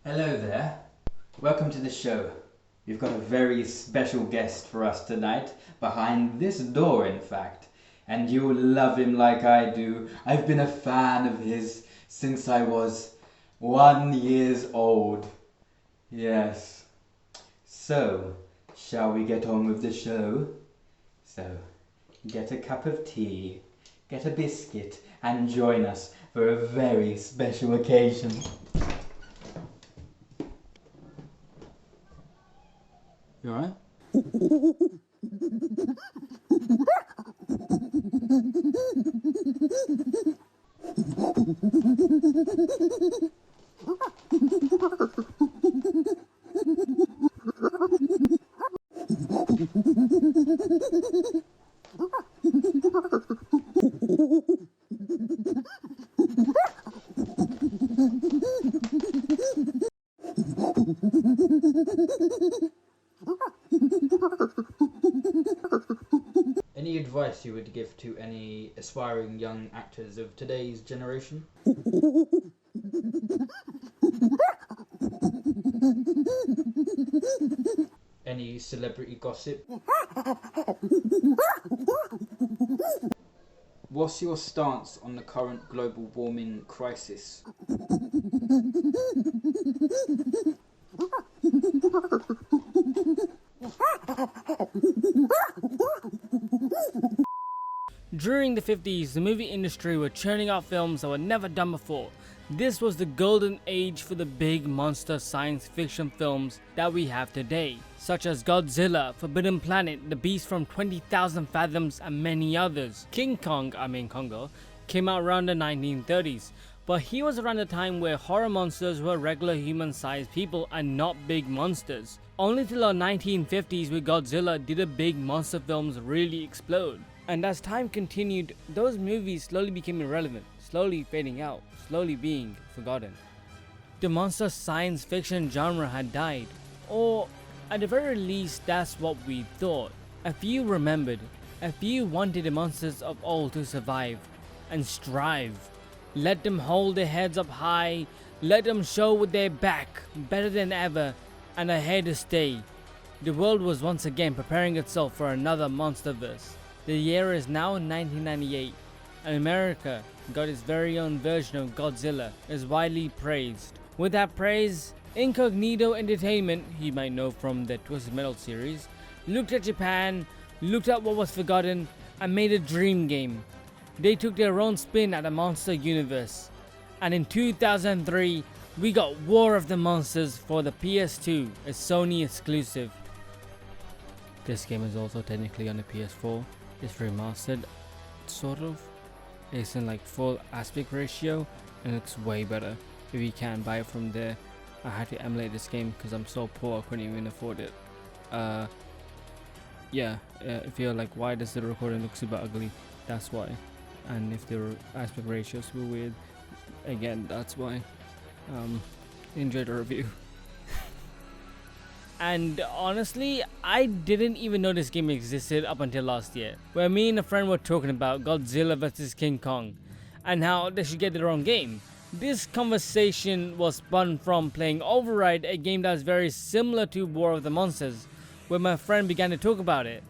Hello there. Welcome to the show. We've got a very special guest for us tonight, behind this door in fact. And you'll love him like I do. I've been a fan of his since I was 1 year old. Yes. So, shall we get on with the show? So, get a cup of tea, get a biscuit, and join us for a very special occasion. You alright? Any advice you would give to any aspiring young actors of today's generation? Any celebrity gossip? What's your stance on the current global warming crisis? During the 50s, the movie industry were churning out films that were never done before. This was the golden age for the big monster science fiction films that we have today, such as Godzilla, Forbidden Planet, The Beast from 20,000 Fathoms, and many others. King Kong, Kongo, came out around the 1930s, but he was around the time where horror monsters were regular human-sized people and not big monsters. Only till the 1950s with Godzilla did the big monster films really explode. And as time continued, those movies slowly became irrelevant, slowly fading out, slowly being forgotten. The monster science fiction genre had died, or at the very least that's what we thought. A few remembered, a few wanted the monsters of old to survive and strive. Let them hold their heads up high, let them show with their back better than ever, and are here to stay. The world was once again preparing itself for another monsterverse. The year is now 1998, and America got its very own version of Godzilla, is widely praised. With that praise, Incognito Entertainment, you might know from the Twisted Metal series, looked at Japan, looked at what was forgotten, and made a dream game. They took their own spin at the monster universe, and in 2003, we got War of the Monsters for the PS2, a Sony exclusive. This game is also technically on the PS4. It's remastered, sort of. It's in like full aspect ratio and it's way better. If you can't buy it from there, I had to emulate this game because I'm so poor I couldn't even afford it. If you're like, why does the recording look super ugly? That's why. And if the aspect ratios were weird, again, that's why. Enjoy the review. And honestly, I didn't even know this game existed up until last year, where me and a friend were talking about Godzilla vs King Kong and how they should get their own game. This conversation was spun from playing Override, a game that's very similar to War of the Monsters, where my friend began to talk about it.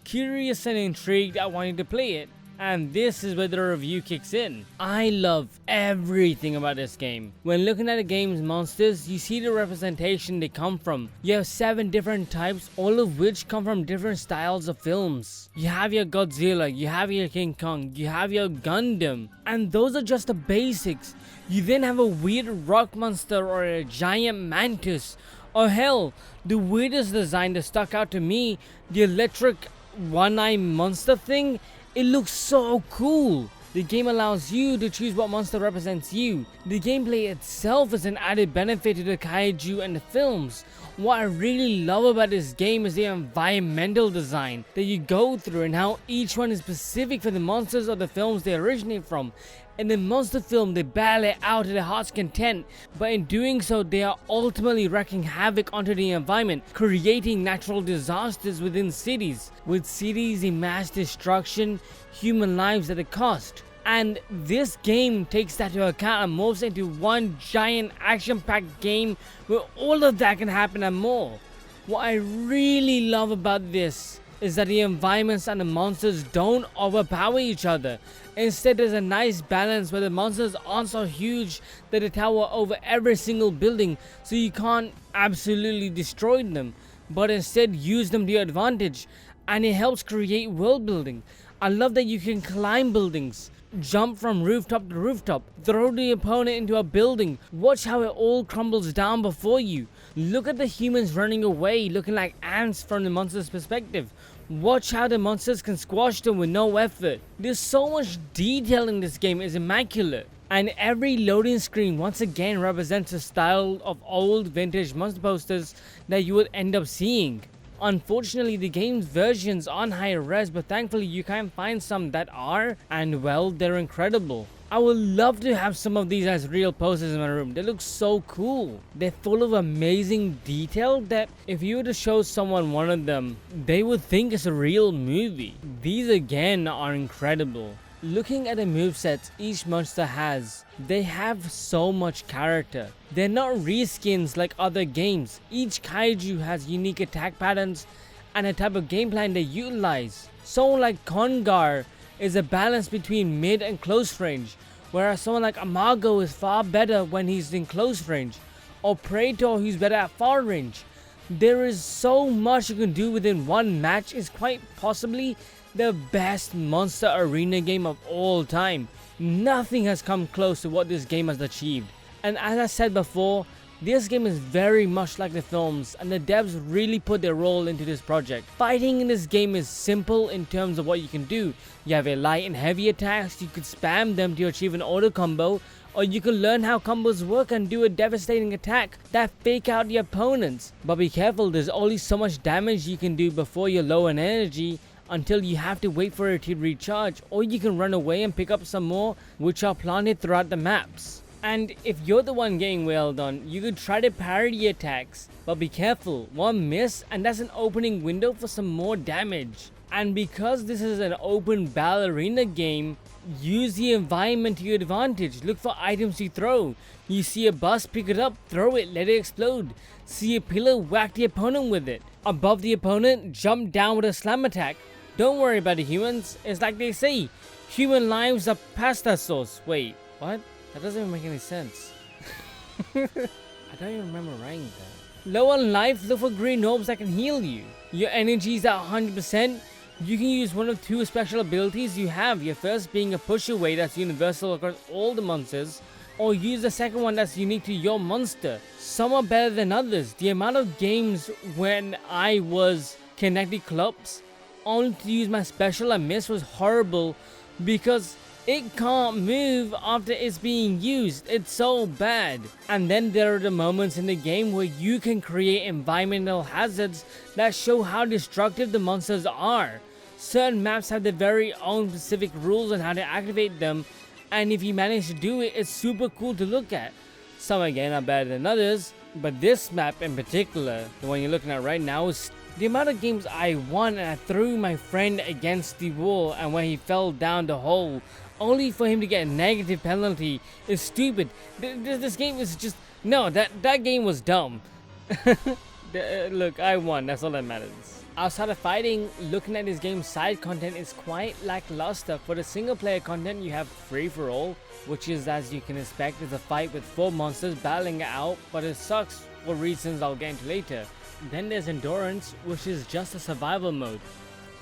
Curious and intrigued, I wanted to play it, and this is where the review kicks in. I love everything about this game. When looking at the game's monsters, you see the representation they come from. You have 7 different types, all of which come from different styles of films. You have your Godzilla, you have your King Kong, you have your Gundam, and those are just the basics. You then have a weird rock monster or a giant mantis, or hell, the weirdest design that stuck out to me, the electric one-eye monster thing. It looks so cool. The game allows you to choose what monster represents you. The gameplay itself is an added benefit to the kaiju and the films. What I really love about this game is the environmental design that you go through and how each one is specific for the monsters or the films they originate from. In the monster film, they battle it out to their heart's content, but in doing so, they are ultimately wreaking havoc onto the environment, creating natural disasters within cities, with cities in mass destruction, human lives at a cost. And this game takes that to account and morphs into one giant action-packed game where all of that can happen and more. What I really love about this is that the environments and the monsters don't overpower each other. Instead, there's a nice balance where the monsters aren't so huge that they tower over every single building, so you can't absolutely destroy them, but instead use them to your advantage, and it helps create world building. I love that you can climb buildings, jump from rooftop to rooftop, throw the opponent into a building, watch how it all crumbles down before you. Look at the humans running away looking like ants from the monster's perspective. Watch how the monsters can squash them with no effort. There's so much detail in this game, it's immaculate. And every loading screen once again represents a style of old vintage monster posters that you would end up seeing. Unfortunately, the game's versions aren't higher res, but thankfully you can find some that are, and well, they're incredible. I would love to have some of these as real posters in my room. They look so cool. They're full of amazing detail that if you were to show someone one of them, they would think it's a real movie. These again are incredible. Looking at the movesets each monster has, they have so much character. They're not reskins like other games. Each kaiju has unique attack patterns and a type of game plan they utilize. Someone like Kongar is a balance between mid and close range, whereas someone like Amago is far better when he's in close range, or Praetor who's better at far range. There is so much you can do within one match. It's quite possibly the best monster arena game of all time. Nothing has come close to what this game has achieved. And as I said before, this game is very much like the films, and the devs really put their role into this project. Fighting in this game is simple in terms of what you can do. You have a light and heavy attacks, you could spam them to achieve an auto combo, or you can learn how combos work and do a devastating attack that fake out the opponents. But be careful, there's only so much damage you can do before you're low on energy, until you have to wait for it to recharge, or you can run away and pick up some more, which are planted throughout the maps. And if you're the one getting wailed on, you could try to parry the attacks, but be careful, one miss and that's an opening window for some more damage. And because this is an open battle arena game, use the environment to your advantage. Look for items to throw. You see a bus, pick it up, throw it, let it explode. See a pillar, whack the opponent with it. Above the opponent, jump down with a slam attack. Don't worry about the humans, it's like they say, human lives are pasta sauce. Wait, what? That doesn't even make any sense. I don't even remember writing that. Low on life, look for green orbs that can heal you. Your energy is at 100%. You can use one of two special abilities you have. Your first being a push away that's universal across all the monsters, or use the second one that's unique to your monster. Some are better than others. The amount of games when I was connected clubs only to use my special and miss was horrible because it can't move after it's being used. It's so bad. And then there are the moments in the game where you can create environmental hazards that show how destructive the monsters are. Certain maps have their very own specific rules on how to activate them, and if you manage to do it, it's super cool to look at. Some again are better than others, but this map in particular, the one you're looking at right now, is the amount of games I won and I threw my friend against the wall, and when he fell down the hole, only for him to get a negative penalty, is stupid. This game is just... No, that game was dumb. Look, I won, that's all that matters. Outside of fighting, looking at this game's side content is quite lackluster. For the single player content, you have Free For All, which is, as you can expect, is a fight with 4 monsters battling it out, but it sucks for reasons I'll get into later. Then there's Endurance, which is just a survival mode.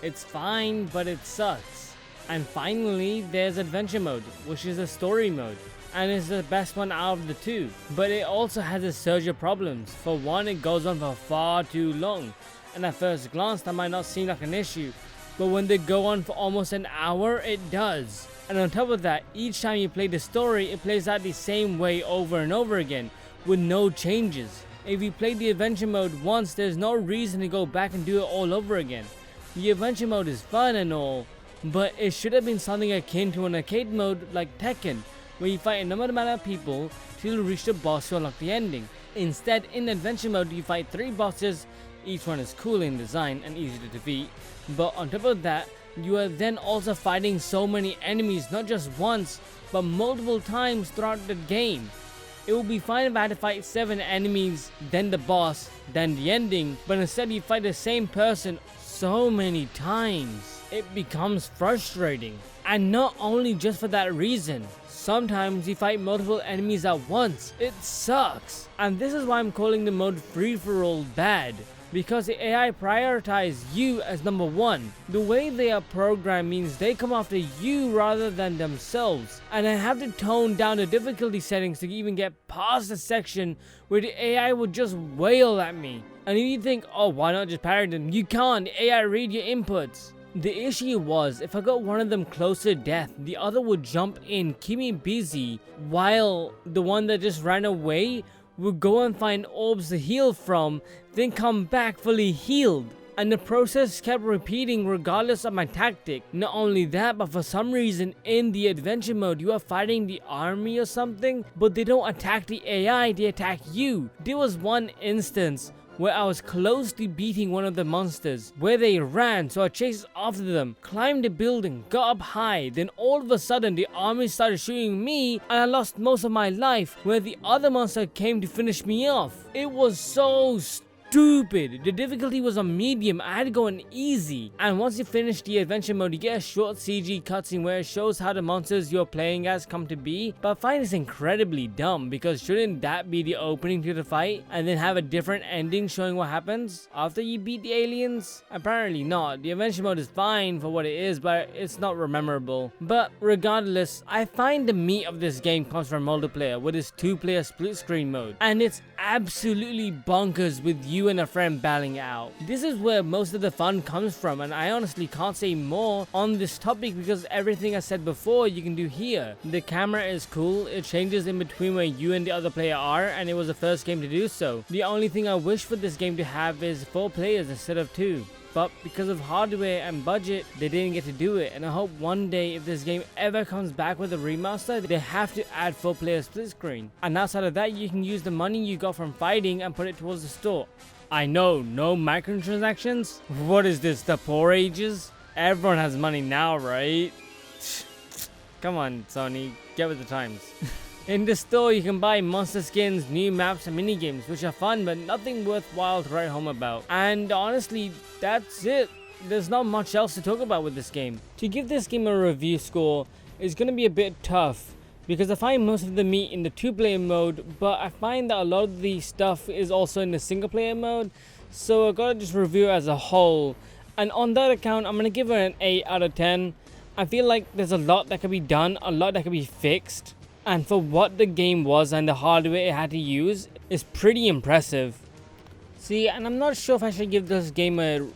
It's fine, but it sucks. And finally, there's Adventure Mode, which is a story mode, and is the best one out of the two. But it also has a surge of problems. For one, it goes on for far too long, and at first glance that might not seem like an issue, but when they go on for almost an hour, it does. And on top of that, each time you play the story, it plays out the same way over and over again, with no changes. If you play the adventure mode once, there's no reason to go back and do it all over again. The adventure mode is fun and all, but it should have been something akin to an arcade mode like Tekken, where you fight a number amount of people till you reach the boss to unlock the ending. Instead, in adventure mode, you fight 3 bosses. Each one is cool in design and easy to defeat, but on top of that, you are then also fighting so many enemies, not just once, but multiple times throughout the game. It would be fine if I had to fight 7 enemies, then the boss, then the ending, but instead you fight the same person so many times. It becomes frustrating. And not only just for that reason, sometimes you fight multiple enemies at once. It sucks. And this is why I'm calling the mode free-for-all bad. Because the AI prioritize you as number one. The way they are programmed means they come after you rather than themselves. And I have to tone down the difficulty settings to even get past the section where the AI would just wail at me. And if you think, oh, why not just parry them? You can't. The AI read your inputs. The issue was, if I got one of them close to death, the other would jump in, keep me busy, while the one that just ran away would go and find orbs to heal from, then come back fully healed. And the process kept repeating regardless of my tactic. Not only that, but for some reason in the adventure mode you are fighting the army or something, but they don't attack the AI, they attack you. There was one instance where I was close to beating one of the monsters, where they ran, so I chased after them, climbed the building, got up high, then all of a sudden the army started shooting me and I lost most of my life, where the other monster came to finish me off. It was so stupid. The difficulty was on medium. I had to go on easy. And once you finish the adventure mode, you get a short CG cutscene where it shows how the monsters you're playing as come to be. But I find this incredibly dumb, because shouldn't that be the opening to the fight and then have a different ending showing what happens after you beat the aliens? Apparently not. The adventure mode is fine for what it is, but it's not memorable. But regardless, I find the meat of this game comes from multiplayer with its 2-player split screen mode. And it's absolutely bonkers with you and a friend battling out. This is where most of the fun comes from, and I honestly can't say more on this topic because everything I said before you can do here. The camera is cool, it changes in between where you and the other player are, and it was the first game to do so. The only thing I wish for this game to have is 4 players instead of 2. But because of hardware and budget, they didn't get to do it, and I hope one day if this game ever comes back with a remaster, they have to add 4-player split screen. And outside of that, you can use the money you got from fighting and put it towards the store. I know, no microtransactions? What is this, the poor ages? Everyone has money now, right? Come on, Sony, get with the times. In the store, you can buy monster skins, new maps, and minigames, which are fun, but nothing worthwhile to write home about. And honestly, that's it. There's not much else to talk about with this game. To give this game a review score is going to be a bit tough, because I find most of the meat in the 2-player mode, but I find that a lot of the stuff is also in the single-player mode, so I gotta just review it as a whole. And on that account, I'm gonna give it an 8 out of 10. I feel like there's a lot that could be done, a lot that could be fixed. And for what the game was and the hardware it had to use, is pretty impressive. And I'm not sure if I should give this game a...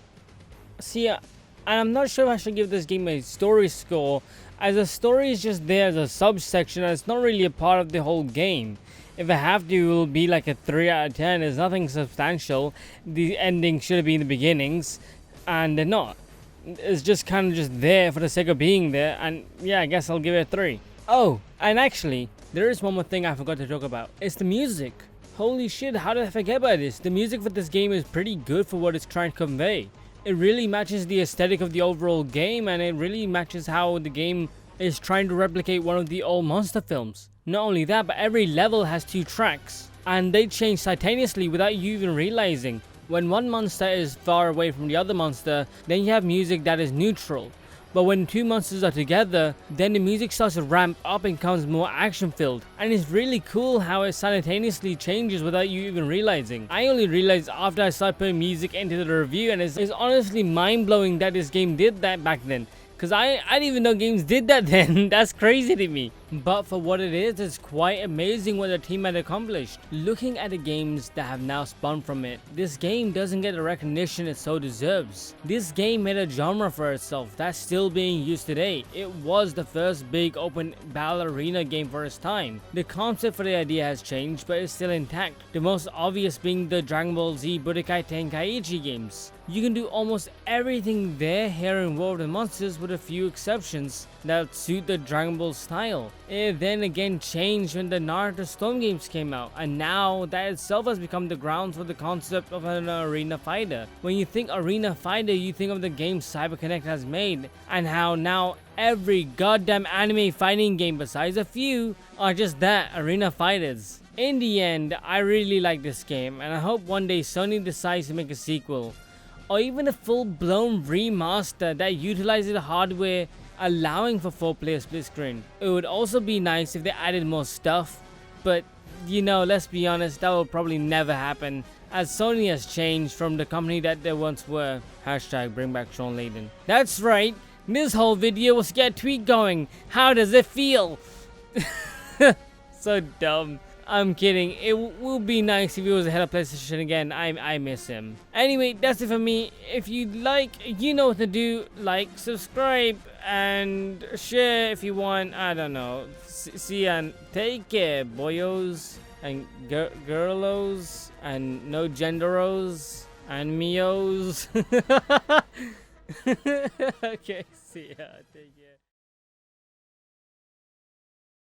I'm not sure if I should give this game a story score, as the story is just there as a subsection and it's not really a part of the whole game. If I have to, it will be like a 3 out of 10. There's nothing substantial. The ending should have been the beginnings, and they're not. It's just kind of just there for the sake of being there, and yeah, I guess I'll give it a 3. Oh, and actually, there is one more thing I forgot to talk about. It's the music. Holy shit, how did I forget about this? The music for this game is pretty good for what it's trying to convey. It really matches the aesthetic of the overall game, and it really matches how the game is trying to replicate one of the old monster films. Not only that, but every level has 2 tracks, and they change simultaneously without you even realizing. When one monster is far away from the other monster, then you have music that is neutral. But when 2 monsters are together, then the music starts to ramp up and becomes more action filled. And it's really cool how it simultaneously changes without you even realizing. I only realized after I started putting music into the review, and it's honestly mind blowing that this game did that back then. Because I didn't even know games did that then. That's crazy to me. But for what it is, it's quite amazing what the team had accomplished. Looking at the games that have now spun from it, this game doesn't get the recognition it so deserves. This game made a genre for itself that's still being used today. It was the first big open battle arena game for its time. The concept for the idea has changed, but it's still intact. The most obvious being the Dragon Ball Z Budokai Tenkaichi games. You can do almost everything there here in World of Monsters with a few exceptions. that suit the Dragon Ball style. It then again changed when the Naruto Storm games came out, and now that itself has become the grounds for the concept of an arena fighter. When you think arena fighter, you think of the game CyberConnect has made, and how now every goddamn anime fighting game besides a few are just that, arena fighters. In the end, I really like this game, and I hope one day Sony decides to make a sequel, or even a full-blown remaster that utilizes the hardware allowing for 4-player split screen. It would also be nice if they added more stuff, but you know, let's be honest, that will probably never happen, as Sony has changed from the company that they once were. Hashtag bring back Sean Layden. That's right, this whole video was to get a tweet going. How does it feel? So dumb. I'm kidding. It will be nice if he was ahead of PlayStation again. I miss him. Anyway, that's it for me. If you like, you know what to do. Like, subscribe, and share if you want. I don't know. See ya and take care, boyos and girlos and no genderos and mios. Okay, see ya. Take care.